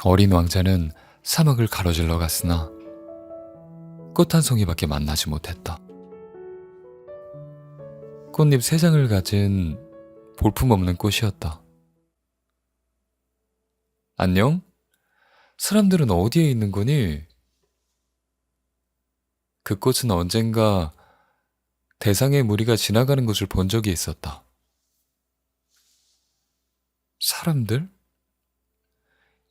어린 왕자는 사막을 가로질러 갔으나 꽃 한 송이밖에 만나지 못했다. 꽃잎 세 장을 가진 볼품없는 꽃이었다. 안녕? 사람들은 어디에 있는 거니? 그 꽃은 언젠가 대상의 무리가 지나가는 것을 본 적이 있었다. 사람들?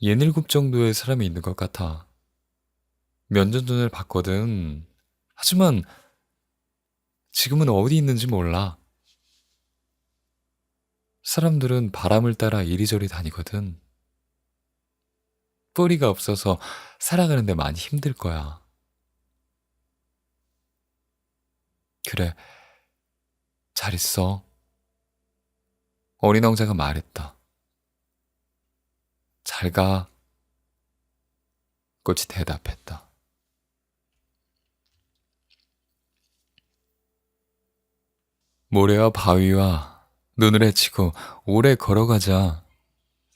67 정도의 사람이 있는 것 같아. 몇 년 전에 봤거든. 하지만 지금은 어디 있는지 몰라. 사람들은 바람을 따라 이리저리 다니거든. 뿌리가 없어서 살아가는데 많이 힘들 거야. 그래, 잘 있어. 어린 왕자가 말했다. 잘 가. 꽃이 대답했다. 모래와 바위와 눈을 헤치고 오래 걸어가자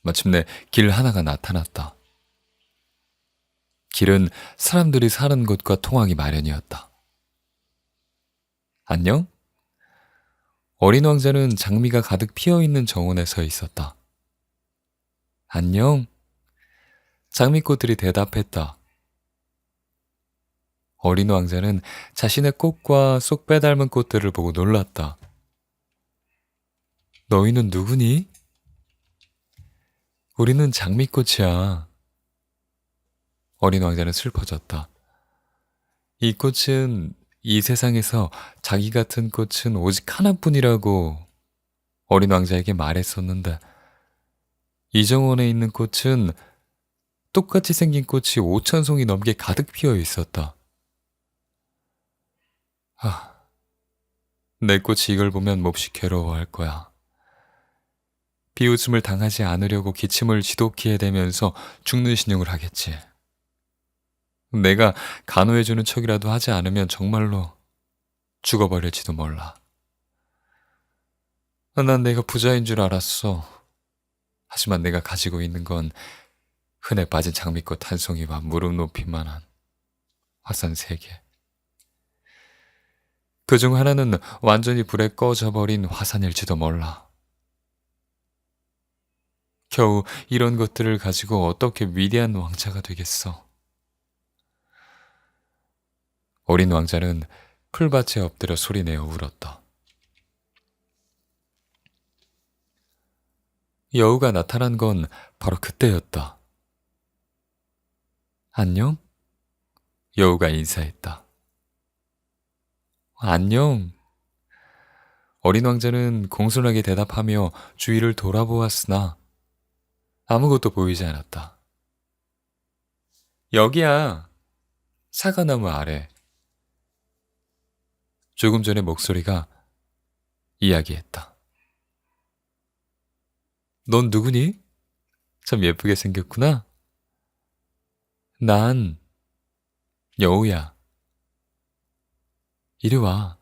마침내 길 하나가 나타났다. 길은 사람들이 사는 곳과 통하기 마련이었다. 안녕? 어린 왕자는 장미가 가득 피어있는 정원에 서 있었다. 안녕? 장미꽃들이 대답했다. 어린 왕자는 자신의 꽃과 쏙 빼닮은 꽃들을 보고 놀랐다. 너희는 누구니? 우리는 장미꽃이야. 어린 왕자는 슬퍼졌다. 이 꽃은 이 세상에서 자기 같은 꽃은 오직 하나뿐이라고 어린 왕자에게 말했었는데 이 정원에 있는 꽃은 똑같이 생긴 꽃이 5,000송이 넘게 가득 피어 있었다. 내 꽃이 이걸 보면 몹시 괴로워할 거야. 비웃음을 당하지 않으려고 기침을 지독히 해대면서 죽는 신용을 하겠지. 내가 간호해주는 척이라도 하지 않으면 정말로 죽어버릴지도 몰라. 난 내가 부자인 줄 알았어. 하지만 내가 가지고 있는 건 흔해 빠진 장미꽃 한 송이와 무릎 높이만한 화산 3개. 그중 하나는 완전히 불에 꺼져버린 화산일지도 몰라. 겨우 이런 것들을 가지고 어떻게 위대한 왕자가 되겠어. 어린 왕자는 풀밭에 엎드려 소리내어 울었다. 여우가 나타난 건 바로 그때였다. 안녕? 여우가 인사했다. 안녕. 어린 왕자는 공손하게 대답하며 주위를 돌아보았으나 아무것도 보이지 않았다. 여기야. 사과나무 아래. 조금 전에 목소리가 이야기했다. 넌 누구니? 참 예쁘게 생겼구나. 난 여우야. 이리 와.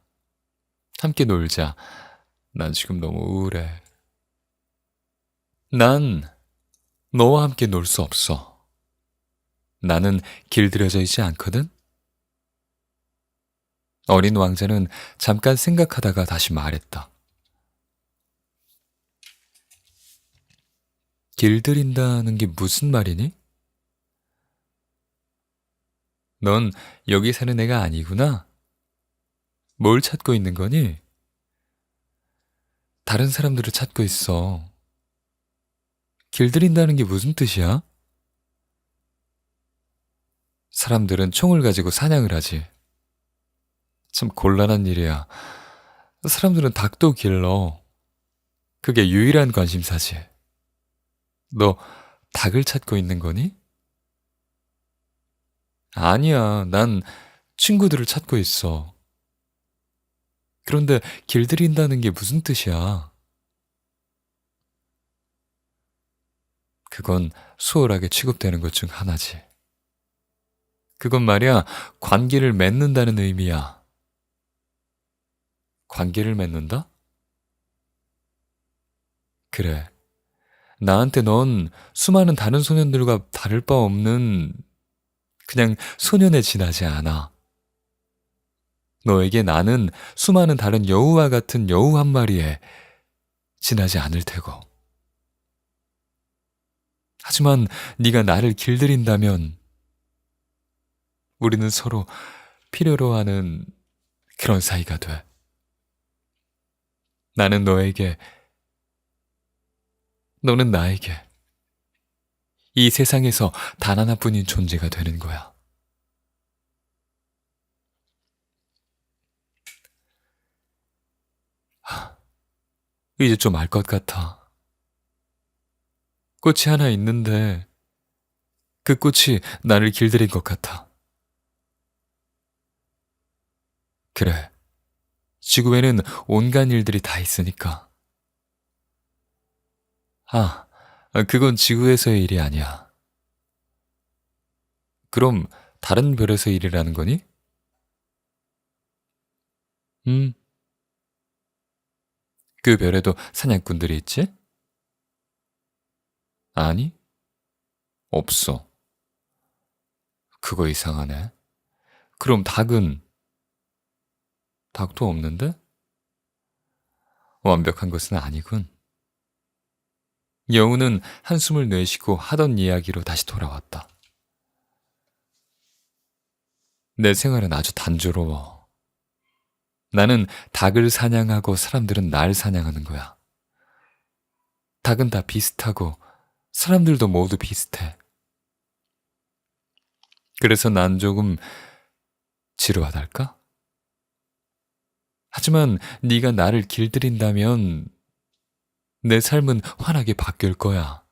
함께 놀자. 난 지금 너무 우울해. 난 너와 함께 놀 수 없어. 나는 길들여져 있지 않거든? 어린 왕자는 잠깐 생각하다가 다시 말했다. 길들인다는 게 무슨 말이니? 넌 여기 사는 애가 아니구나. 뭘 찾고 있는 거니? 다른 사람들을 찾고 있어. 길들인다는 게 무슨 뜻이야? 사람들은 총을 가지고 사냥을 하지. 참 곤란한 일이야. 사람들은 닭도 길러. 그게 유일한 관심사지. 너 닭을 찾고 있는 거니? 아니야, 난 친구들을 찾고 있어. 그런데 길들인다는 게 무슨 뜻이야? 그건 수월하게 취급되는 것 중 하나지. 그건 말이야, 관계를 맺는다는 의미야. 관계를 맺는다? 그래. 나한테 넌 수많은 다른 소년들과 다를 바 없는 그냥 소년에 지나지 않아. 너에게 나는 수많은 다른 여우와 같은 여우 한 마리에 지나지 않을 테고. 하지만 네가 나를 길들인다면 우리는 서로 필요로 하는 그런 사이가 돼. 나는 너에게, 너는 나에게 이 세상에서 단 하나뿐인 존재가 되는 거야. 이제 좀 알 것 같아. 꽃이 하나 있는데 그 꽃이 나를 길들인 것 같아. 그래, 지구에는 온갖 일들이 다 있으니까. 아, 그건 지구에서의 일이 아니야. 그럼 다른 별에서 일이라는 거니? 음, 그 별에도 사냥꾼들이 있지? 아니, 없어. 그거 이상하네. 그럼 닭도 없는데? 완벽한 것은 아니군. 여우는 한숨을 내쉬고 하던 이야기로 다시 돌아왔다. 내 생활은 아주 단조로워. 나는 닭을 사냥하고 사람들은 날 사냥하는 거야. 닭은 다 비슷하고 사람들도 모두 비슷해. 그래서 난 조금 지루하달까? 하지만 네가 나를 길들인다면 내 삶은 환하게 바뀔 거야.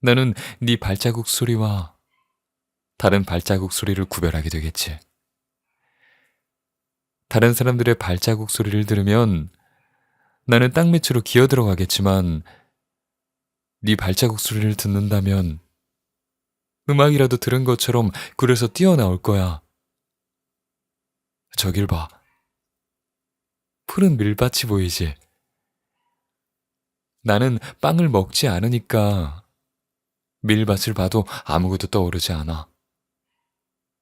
나는 네 발자국 소리와 다른 발자국 소리를 구별하게 되겠지. 다른 사람들의 발자국 소리를 들으면 나는 땅 밑으로 기어 들어가겠지만 네 발자국 소리를 듣는다면 음악이라도 들은 것처럼 굴에서 뛰어나올 거야. 저길 봐. 푸른 밀밭이 보이지? 나는 빵을 먹지 않으니까 밀밭을 봐도 아무것도 떠오르지 않아.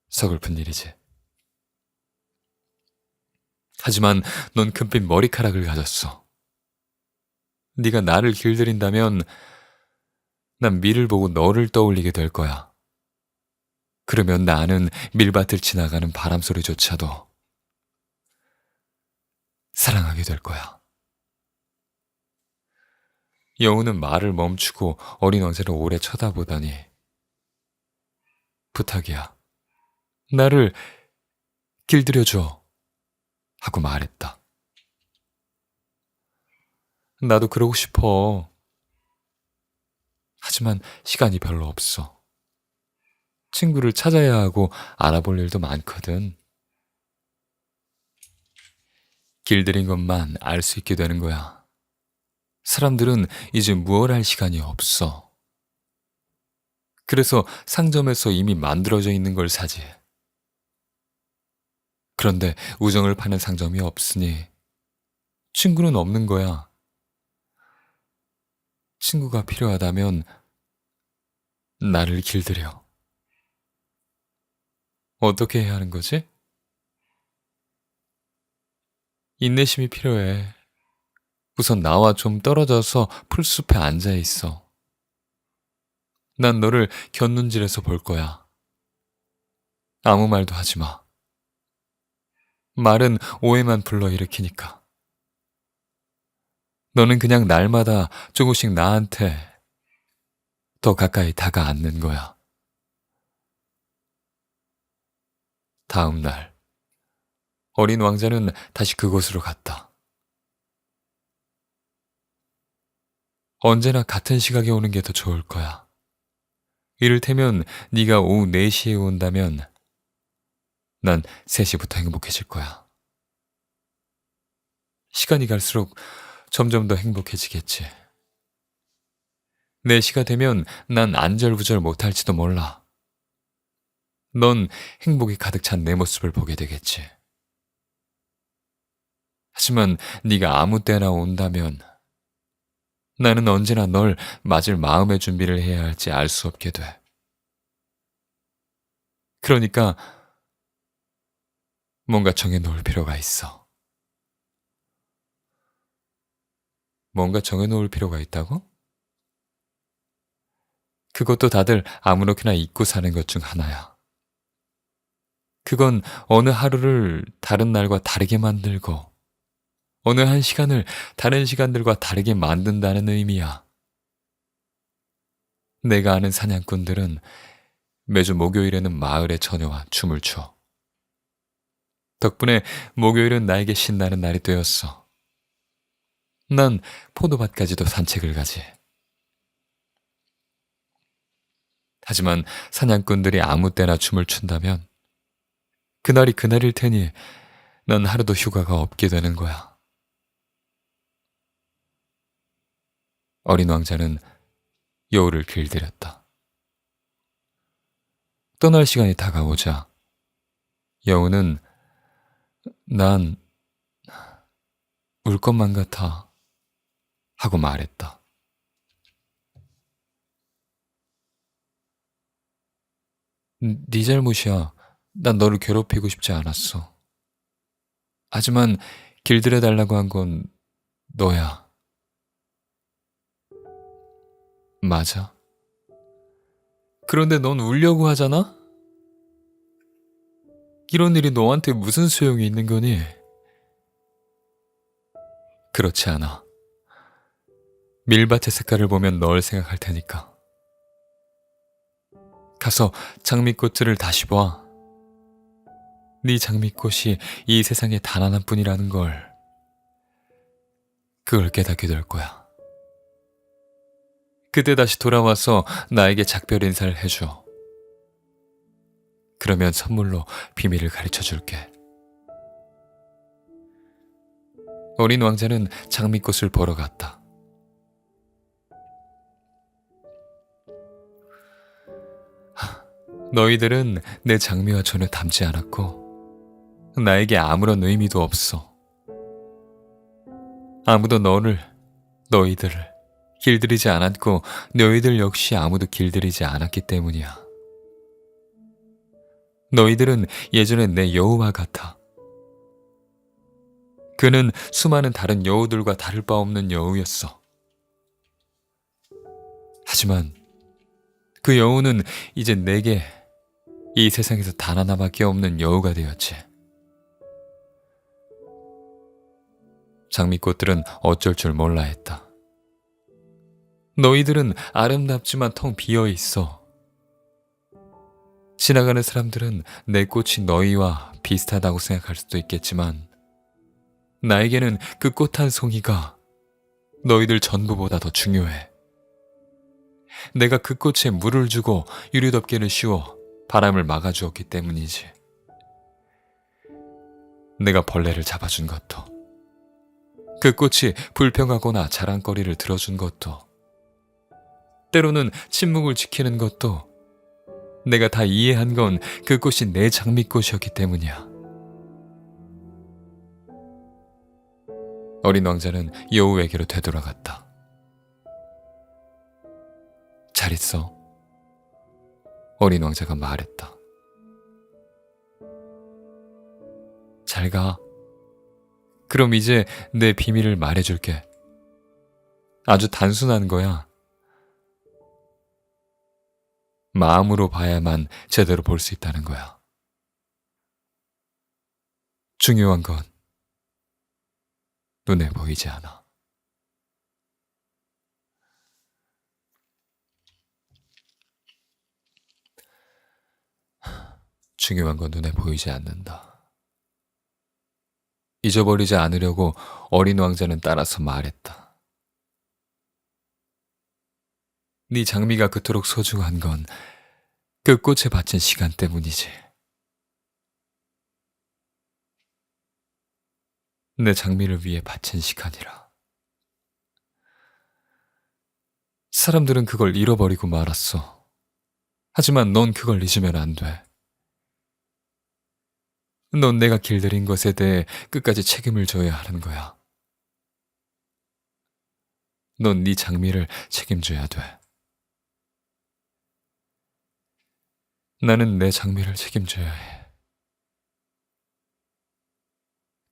서글픈 일이지. 하지만 넌 금빛 머리카락을 가졌어. 네가 나를 길들인다면 난 밀을 보고 너를 떠올리게 될 거야. 그러면 나는 밀밭을 지나가는 바람 소리조차도 사랑하게 될 거야. 여우는 말을 멈추고 어린 왕자를 오래 쳐다보더니 부탁이야. 나를 길들여줘. 하고 말했다. 나도 그러고 싶어. 하지만 시간이 별로 없어. 친구를 찾아야 하고 알아볼 일도 많거든. 길들인 것만 알 수 있게 되는 거야. 사람들은 이제 무얼 할 시간이 없어. 그래서 상점에서 이미 만들어져 있는 걸 사지. 그런데 우정을 파는 상점이 없으니 친구는 없는 거야. 친구가 필요하다면 나를 길들여. 어떻게 해야 하는 거지? 인내심이 필요해. 우선 나와 좀 떨어져서 풀숲에 앉아 있어. 난 너를 곁눈질해서 볼 거야. 아무 말도 하지 마. 말은 오해만 불러일으키니까. 너는 그냥 날마다 조금씩 나한테 더 가까이 다가앉는 거야. 다음 날, 어린 왕자는 다시 그곳으로 갔다. 언제나 같은 시각에 오는 게 더 좋을 거야. 이를테면 네가 오후 4시에 온다면 난 3시부터 행복해질 거야. 시간이 갈수록 점점 더 행복해지겠지. 4시가 되면 난 안절부절 못할지도 몰라. 넌 행복이 가득 찬 내 모습을 보게 되겠지. 하지만 네가 아무 때나 온다면 나는 언제나 널 맞을 마음의 준비를 해야 할지 알 수 없게 돼. 그러니까 뭔가 정해놓을 필요가 있어. 뭔가 정해놓을 필요가 있다고? 그것도 다들 아무렇게나 잊고 사는 것 중 하나야. 그건 어느 하루를 다른 날과 다르게 만들고, 어느 한 시간을 다른 시간들과 다르게 만든다는 의미야. 내가 아는 사냥꾼들은 매주 목요일에는 마을에 처녀와 춤을 춰. 덕분에 목요일은 나에게 신나는 날이 되었어. 난 포도밭까지도 산책을 가지. 하지만 사냥꾼들이 아무 때나 춤을 춘다면 그날이 그날일 테니 난 하루도 휴가가 없게 되는 거야. 어린 왕자는 여우를 길들였다. 떠날 시간이 다가오자 여우는 난 울 것만 같아 하고 말했다. 네 잘못이야. 난 너를 괴롭히고 싶지 않았어. 하지만 길들여달라고 한 건 너야. 맞아. 그런데 넌 울려고 하잖아? 이런 일이 너한테 무슨 소용이 있는 거니? 그렇지 않아. 밀밭의 색깔을 보면 널 생각할 테니까. 가서 장미꽃들을 다시 봐. 네 장미꽃이 이 세상에 단 하나뿐이라는 걸, 그걸 깨닫게 될 거야. 그때 다시 돌아와서 나에게 작별 인사를 해줘. 그러면 선물로 비밀을 가르쳐 줄게. 어린 왕자는 장미꽃을 보러 갔다. 너희들은 내 장미와 전혀 닮지 않았고 나에게 아무런 의미도 없어. 아무도 너희들을 길들이지 않았고 너희들 역시 아무도 길들이지 않았기 때문이야. 너희들은 예전에 내 여우와 같아. 그는 수많은 다른 여우들과 다를 바 없는 여우였어. 하지만 그 여우는 이제 내게 이 세상에서 단 하나밖에 없는 여우가 되었지. 장미꽃들은 어쩔 줄 몰라 했다. 너희들은 아름답지만 텅 비어 있어. 지나가는 사람들은 내 꽃이 너희와 비슷하다고 생각할 수도 있겠지만 나에게는 그 꽃 한 송이가 너희들 전부보다 더 중요해. 내가 그 꽃에 물을 주고 유리덮개를 씌워 바람을 막아주었기 때문이지. 내가 벌레를 잡아준 것도, 그 꽃이 불평하거나 자랑거리를 들어준 것도, 때로는 침묵을 지키는 것도 내가 다 이해한 건 그 꽃이 내 장미꽃이었기 때문이야. 어린 왕자는 여우에게로 되돌아갔다. 잘 있어. 어린 왕자가 말했다. 잘 가. 그럼 이제 내 비밀을 말해줄게. 아주 단순한 거야. 마음으로 봐야만 제대로 볼 수 있다는 거야. 중요한 건 눈에 보이지 않아. 중요한 건 눈에 보이지 않는다. 잊어버리지 않으려고 어린 왕자는 따라서 말했다. 네 장미가 그토록 소중한 건 그 꽃에 바친 시간 때문이지. 내 장미를 위해 바친 시간이라. 사람들은 그걸 잃어버리고 말았어. 하지만 넌 그걸 잊으면 안 돼. 넌 내가 길들인 것에 대해 끝까지 책임을 져야 하는 거야. 넌 네 장미를 책임져야 돼. 나는 내 장미를 책임져야 해.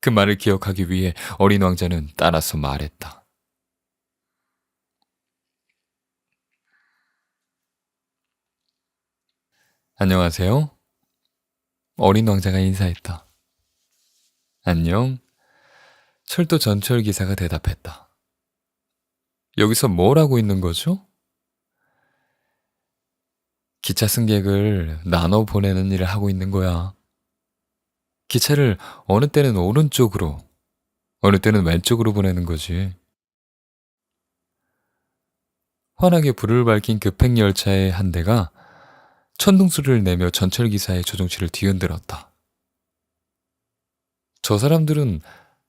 그 말을 기억하기 위해 어린 왕자는 따라서 말했다. 안녕하세요. 어린 왕자가 인사했다. 안녕. 철도 전철 기사가 대답했다. 여기서 뭘 하고 있는 거죠? 기차 승객을 나눠 보내는 일을 하고 있는 거야. 기차를 어느 때는 오른쪽으로, 어느 때는 왼쪽으로 보내는 거지. 환하게 불을 밝힌 급행열차의 한 대가 천둥소리를 내며 전철기사의 조종실을 뒤흔들었다. 저 사람들은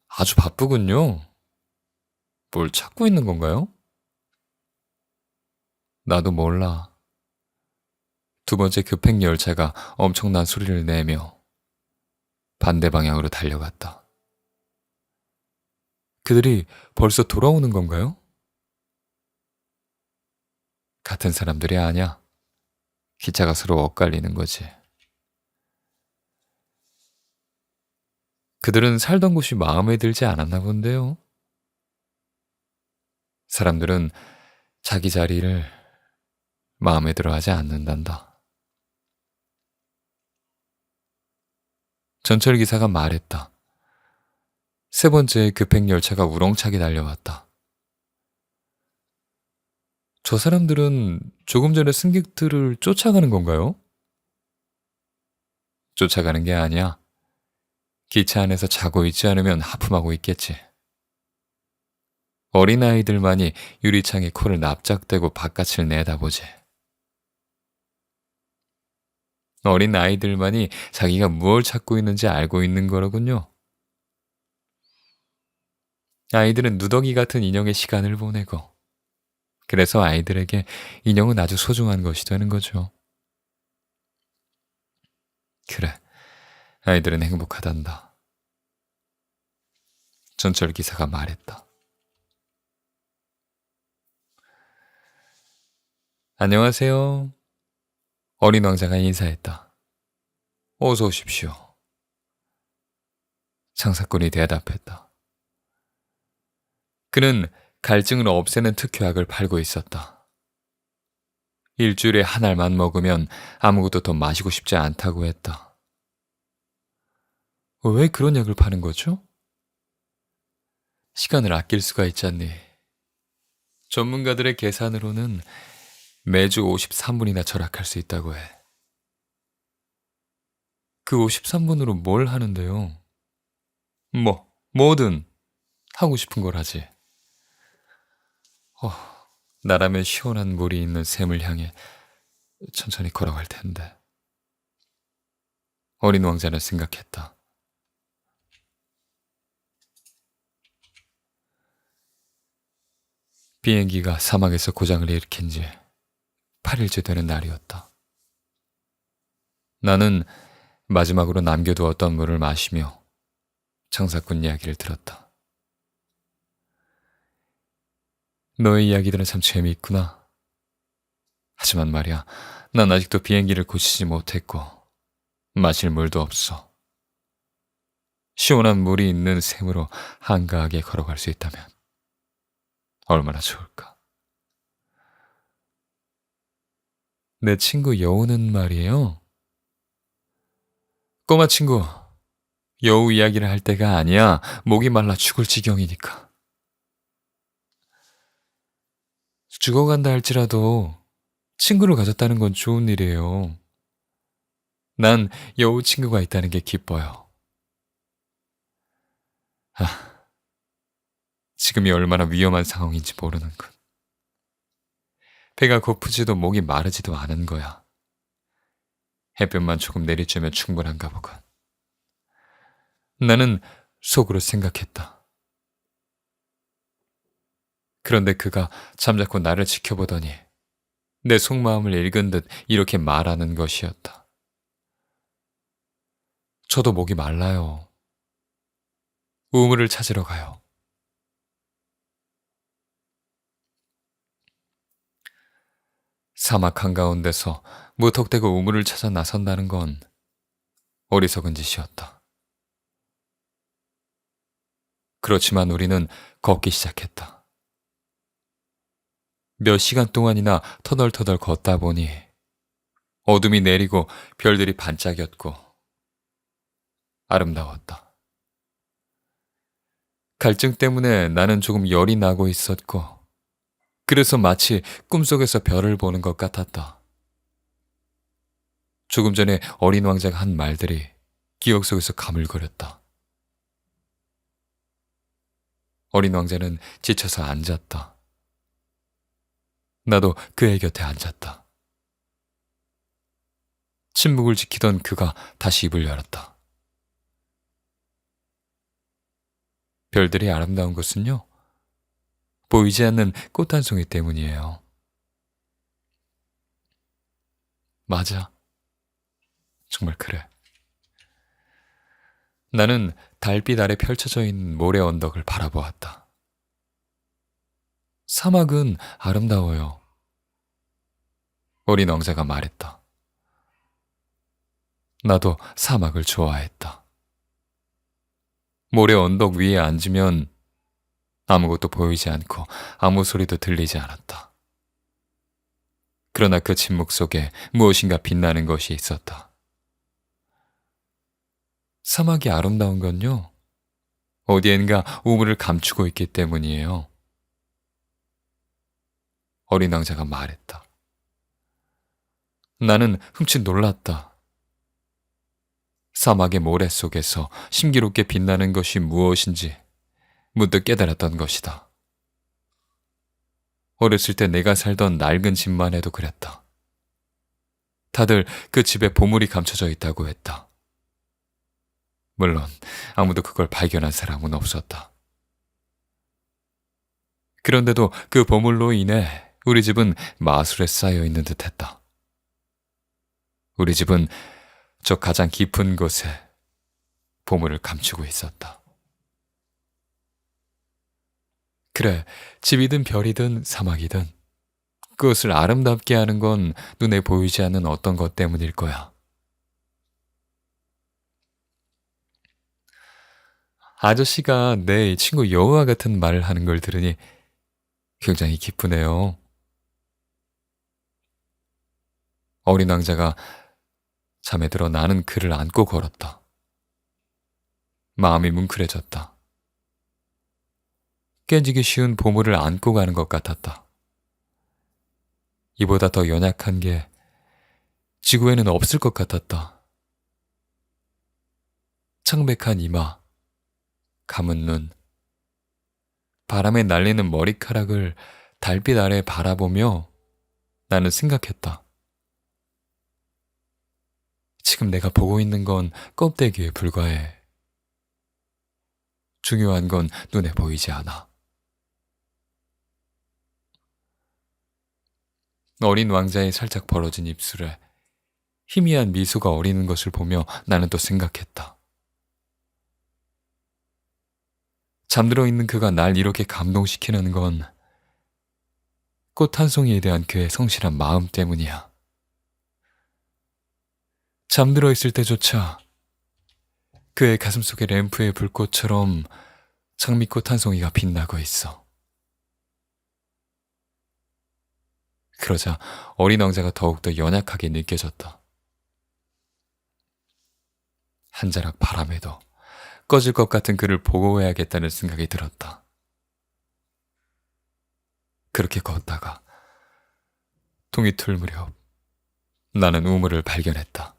아주 바쁘군요. 뭘 찾고 있는 건가요? 나도 몰라. 두 번째 급행열차가 엄청난 소리를 내며 반대 방향으로 달려갔다. 그들이 벌써 돌아오는 건가요? 같은 사람들이 아니야. 기차가 서로 엇갈리는 거지. 그들은 살던 곳이 마음에 들지 않았나 본데요. 사람들은 자기 자리를 마음에 들어 하지 않는단다. 전철기사가 말했다. 세 번째 급행열차가 우렁차게 달려왔다. 저 사람들은 조금 전에 승객들을 쫓아가는 건가요? 쫓아가는 게 아니야. 기차 안에서 자고 있지 않으면 하품하고 있겠지. 어린아이들만이 유리창에 코를 납작대고 바깥을 내다보지. 어린아이들만이 자기가 무엇을 찾고 있는지 알고 있는 거로군요. 아이들은 누더기 같은 인형의 시간을 보내고, 그래서 아이들에게 인형은 아주 소중한 것이 되는 거죠. 그래, 아이들은 행복하단다. 전철기사가 말했다. 안녕하세요. 어린 왕자가 인사했다. 어서 오십시오. 장사꾼이 대답했다. 그는 갈증을 없애는 특효약을 팔고 있었다. 일주일에 한 알만 먹으면 아무것도 더 마시고 싶지 않다고 했다. 왜 그런 약을 파는 거죠? 시간을 아낄 수가 있잖니. 전문가들의 계산으로는 매주 53분이나 절약할 수 있다고 해. 그 53분으로 뭘 하는데요? 뭐든 하고 싶은 걸 하지. 나라면 시원한 물이 있는 샘을 향해 천천히 걸어갈 텐데. 어린 왕자는 생각했다. 비행기가 사막에서 고장을 일으킨 지 8일째 되는 날이었다. 나는 마지막으로 남겨두었던 물을 마시며 장사꾼 이야기를 들었다. 너의 이야기들은 참 재미있구나. 하지만 말이야, 난 아직도 비행기를 고치지 못했고 마실 물도 없어. 시원한 물이 있는 샘으로 한가하게 걸어갈 수 있다면 얼마나 좋을까. 내 친구 여우는 말이에요. 꼬마 친구, 여우 이야기를 할 때가 아니야. 목이 말라 죽을 지경이니까. 죽어간다 할지라도 친구를 가졌다는 건 좋은 일이에요. 난 여우 친구가 있다는 게 기뻐요. 지금이 얼마나 위험한 상황인지 모르는군. 배가 고프지도 목이 마르지도 않은 거야. 햇볕만 조금 내리쬐면 충분한가 보군. 나는 속으로 생각했다. 그런데 그가 잠자코 나를 지켜보더니 내 속마음을 읽은 듯 이렇게 말하는 것이었다. 저도 목이 말라요. 우물을 찾으러 가요. 사막 한가운데서 무턱대고 우물을 찾아 나선다는 건 어리석은 짓이었다. 그렇지만 우리는 걷기 시작했다. 몇 시간 동안이나 터덜터덜 걷다 보니 어둠이 내리고 별들이 반짝였고 아름다웠다. 갈증 때문에 나는 조금 열이 나고 있었고 그래서 마치 꿈속에서 별을 보는 것 같았다. 조금 전에 어린 왕자가 한 말들이 기억 속에서 가물거렸다. 어린 왕자는 지쳐서 앉았다. 나도 그의 곁에 앉았다. 침묵을 지키던 그가 다시 입을 열었다. 별들이 아름다운 것은요, 보이지 않는 꽃 한 송이 때문이에요. 맞아. 정말 그래. 나는 달빛 아래 펼쳐져 있는 모래 언덕을 바라보았다. 사막은 아름다워요. 어린 왕자가 말했다. 나도 사막을 좋아했다. 모래 언덕 위에 앉으면 아무것도 보이지 않고 아무 소리도 들리지 않았다. 그러나 그 침묵 속에 무엇인가 빛나는 것이 있었다. 사막이 아름다운 건요, 어디엔가 우물을 감추고 있기 때문이에요. 어린 왕자가 말했다. 나는 흠칫 놀랐다. 사막의 모래 속에서 신기롭게 빛나는 것이 무엇인지 문득 깨달았던 것이다. 어렸을 때 내가 살던 낡은 집만 해도 그랬다. 다들 그 집에 보물이 감춰져 있다고 했다. 물론 아무도 그걸 발견한 사람은 없었다. 그런데도 그 보물로 인해 우리 집은 마술에 쌓여 있는 듯했다. 우리 집은 저 가장 깊은 곳에 보물을 감추고 있었다. 그래, 집이든 별이든 사막이든 그것을 아름답게 하는 건 눈에 보이지 않는 어떤 것 때문일 거야. 아저씨가 내 친구 여우와 같은 말을 하는 걸 들으니 굉장히 기쁘네요. 어린 왕자가 잠에 들어 나는 그를 안고 걸었다. 마음이 뭉클해졌다. 깨지기 쉬운 보물을 안고 가는 것 같았다. 이보다 더 연약한 게 지구에는 없을 것 같았다. 창백한 이마, 감은 눈, 바람에 날리는 머리카락을 달빛 아래 바라보며 나는 생각했다. 지금 내가 보고 있는 건 껍데기에 불과해. 중요한 건 눈에 보이지 않아. 어린 왕자의 살짝 벌어진 입술에 희미한 미소가 어리는 것을 보며 나는 또 생각했다. 잠들어 있는 그가 날 이렇게 감동시키는 건 꽃 한 송이에 대한 그의 성실한 마음 때문이야. 잠들어 있을 때조차 그의 가슴 속의 램프의 불꽃처럼 장미꽃 한 송이가 빛나고 있어. 그러자 어린 왕자가 더욱더 연약하게 느껴졌다. 한 자락 바람에도 꺼질 것 같은 그를 보호해야겠다는 생각이 들었다. 그렇게 걷다가 동이 틀 무렵 나는 우물을 발견했다.